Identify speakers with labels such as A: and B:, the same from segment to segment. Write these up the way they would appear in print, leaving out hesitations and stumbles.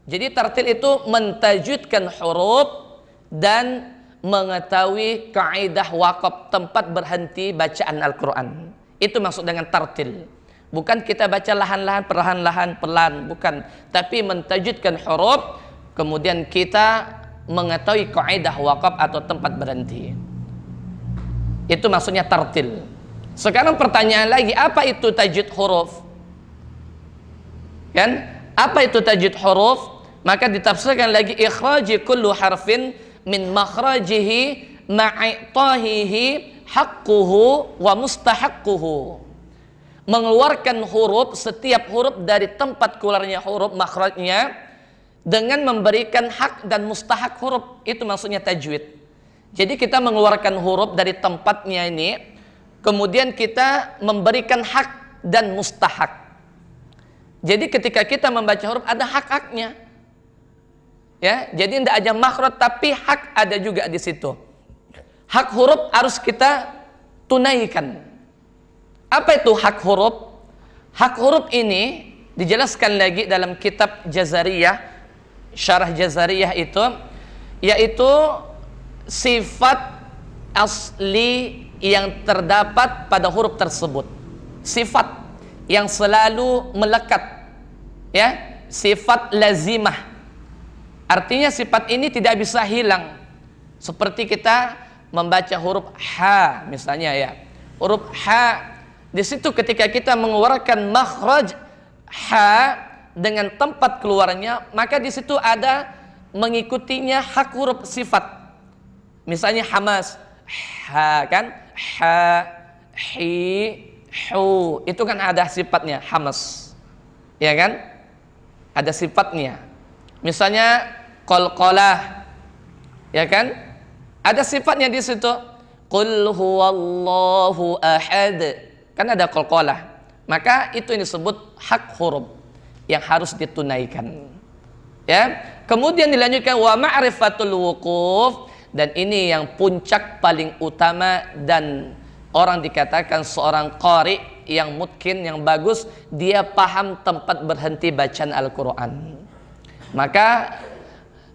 A: Jadi tartil itu mentajwidkan huruf dan mengetahui kaidah waqaf, tempat berhenti bacaan Al-Quran. Itu maksud dengan tartil. Bukan kita baca lahan-lahan, perlahan-lahan, pelan, bukan. Tapi mentajwidkan huruf, kemudian kita mengetahui kaidah waqaf atau tempat berhenti. Itu maksudnya tartil. Sekarang pertanyaan lagi, apa itu tajwid huruf? Kan? Apa itu tajwid huruf? Maka ditafsirkan lagi, ikhraji kullu harfin min makhrajihi ma'itahihi haqquhu wa mustahaqquhu. Mengeluarkan huruf, setiap huruf dari tempat keluarnya huruf, makhrajnya, dengan memberikan hak dan mustahak huruf. Itu maksudnya tajwid. Jadi kita mengeluarkan huruf dari tempatnya ini, kemudian kita memberikan hak dan mustahak. Jadi ketika kita membaca huruf ada hak-haknya. Ya, jadi tidak aja makhraj tapi hak ada juga di situ. Hak huruf harus kita tunaikan. Apa itu hak huruf? Hak huruf ini dijelaskan lagi dalam kitab Jazariyah, syarah Jazariyah itu, yaitu sifat asli yang terdapat pada huruf tersebut. Sifat yang selalu melekat, ya, sifat lazimah. Artinya sifat ini tidak bisa hilang. Seperti kita membaca huruf H misalnya, ya. Huruf H, di situ ketika kita mengeluarkan makhraj H dengan tempat keluarnya, maka di situ ada mengikutinya hak huruf sifat. Misalnya hamas, ha kan, ha, hi, hu, itu kan ada sifatnya hamas, ya kan? Ada sifatnya. Misalnya qalqalah, ya kan? Ada sifatnya di situ. Qul huwallahu ahad, kan ada qalqalah. Maka itu yang disebut hak huruf yang harus ditunaikan. Ya. Kemudian dilanjutkan wa ma'rifatul wuquf, dan ini yang puncak paling utama, dan orang dikatakan seorang qari yang mutqin, yang bagus, dia paham tempat berhenti bacaan Al-Quran. Maka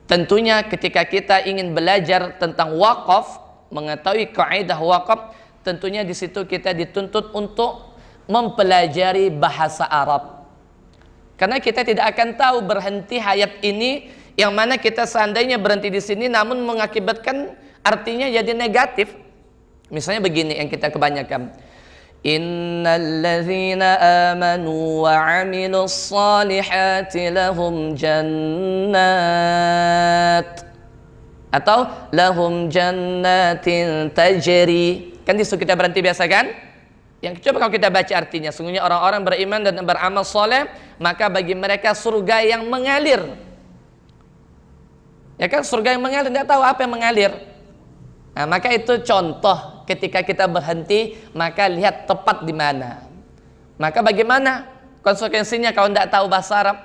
A: tentunya ketika kita ingin belajar tentang waqaf, mengetahui kaidah waqaf, tentunya di situ kita dituntut untuk mempelajari bahasa Arab. Karena kita tidak akan tahu berhenti hayat ini, yang mana kita seandainya berhenti di sini namun mengakibatkan artinya jadi negatif. Misalnya begini yang kita kebanyakan. Innalladzina amanu wa 'amilus salihati lahum jannat, atau lahum jannatin tajri. Kan disuruh kita berhenti biasa kan? Yang coba kalau kita baca artinya, sungguhnya orang-orang beriman dan beramal soleh, maka bagi mereka surga yang mengalir. Ya kan, surga yang mengalir, tidak tahu apa yang mengalir. Nah, maka itu contoh ketika kita berhenti, maka lihat tepat di mana. Maka bagaimana konsekuensinya kalau tidak tahu bahasa Arab?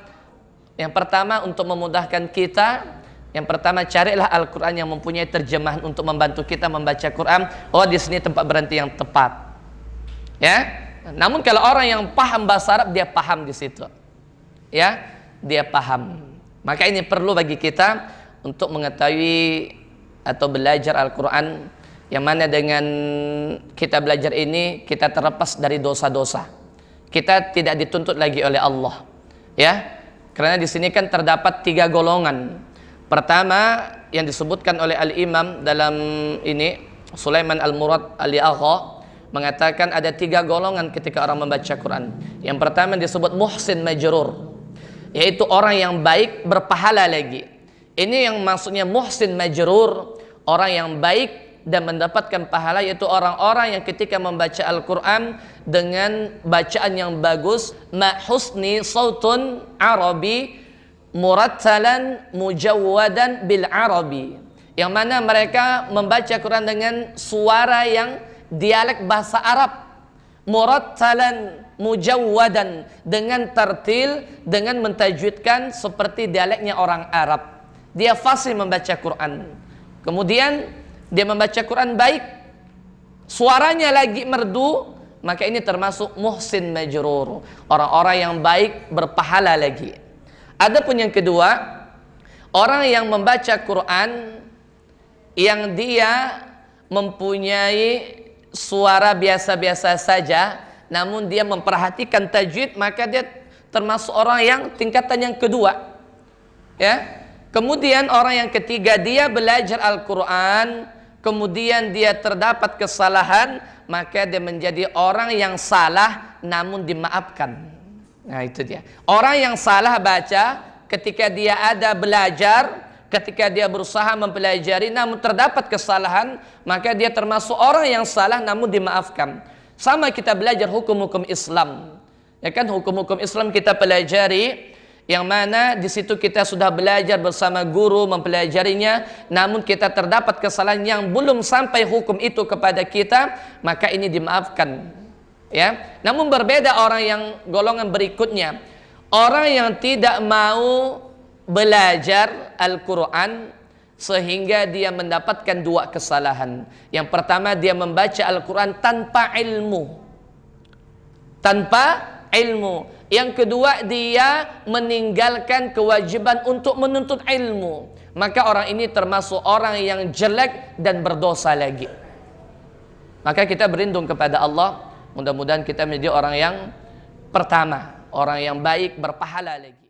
A: Yang pertama, untuk memudahkan kita, yang pertama carilah Al-Quran yang mempunyai terjemahan untuk membantu kita membaca Quran. Oh, di sini tempat berhenti yang tepat. Ya. Namun kalau orang yang paham bahasa Arab, dia paham di situ. Ya, dia paham. Maka ini perlu bagi kita untuk mengetahui atau belajar Al-Quran, yang mana dengan kita belajar ini kita terlepas dari dosa-dosa. Kita tidak dituntut lagi oleh Allah, ya. Karena di sini kan terdapat 3 golongan. Pertama yang disebutkan oleh Al-Imam dalam ini, Sulaiman Al-Murad Al-Agha, mengatakan ada 3 golongan ketika orang membaca Quran. Yang pertama disebut muhsin majrur, yaitu orang yang baik berpahala lagi. Ini yang maksudnya muhsin majrur, orang yang baik dan mendapatkan pahala, yaitu orang-orang yang ketika membaca Al-Quran dengan bacaan yang bagus, ma husni sautun arabi murattalan mujawwadan bil arabi, yang mana mereka membaca Quran dengan suara yang dialek bahasa Arab, murattalan mujawwadan, dengan tartil, dengan mentajwidkan seperti dialeknya orang Arab. Dia fasih membaca Quran, kemudian dia membaca Quran baik, suaranya lagi merdu, maka ini termasuk muhsin majrur, orang-orang yang baik berpahala lagi. Adapun yang kedua, Orang yang membaca Quran yang dia mempunyai suara biasa-biasa saja, namun dia memperhatikan tajwid, maka dia termasuk orang yang tingkatan yang kedua. Ya. Kemudian orang yang ketiga, dia belajar Al-Quran, kemudian dia terdapat kesalahan, maka dia menjadi orang yang salah namun dimaafkan. Nah itu dia. Orang yang salah baca ketika dia ada belajar, ketika dia berusaha mempelajari namun terdapat kesalahan, maka dia termasuk orang yang salah namun dimaafkan. Sama kita belajar hukum-hukum Islam. Ya kan, hukum-hukum Islam kita pelajari, yang mana di situ kita sudah belajar bersama guru mempelajarinya, namun kita terdapat kesalahan yang belum sampai hukum itu kepada kita, maka ini dimaafkan. Ya, namun berbeda orang yang golongan berikutnya, orang yang tidak mau belajar Al-Quran sehingga dia mendapatkan dua kesalahan. Yang pertama, dia membaca Al-Quran tanpa ilmu. Yang kedua, dia meninggalkan kewajiban untuk menuntut ilmu. Maka orang ini termasuk orang yang jelek dan berdosa lagi. Maka kita berlindung kepada Allah, mudah-mudahan kita menjadi orang yang pertama, orang yang baik, berpahala lagi.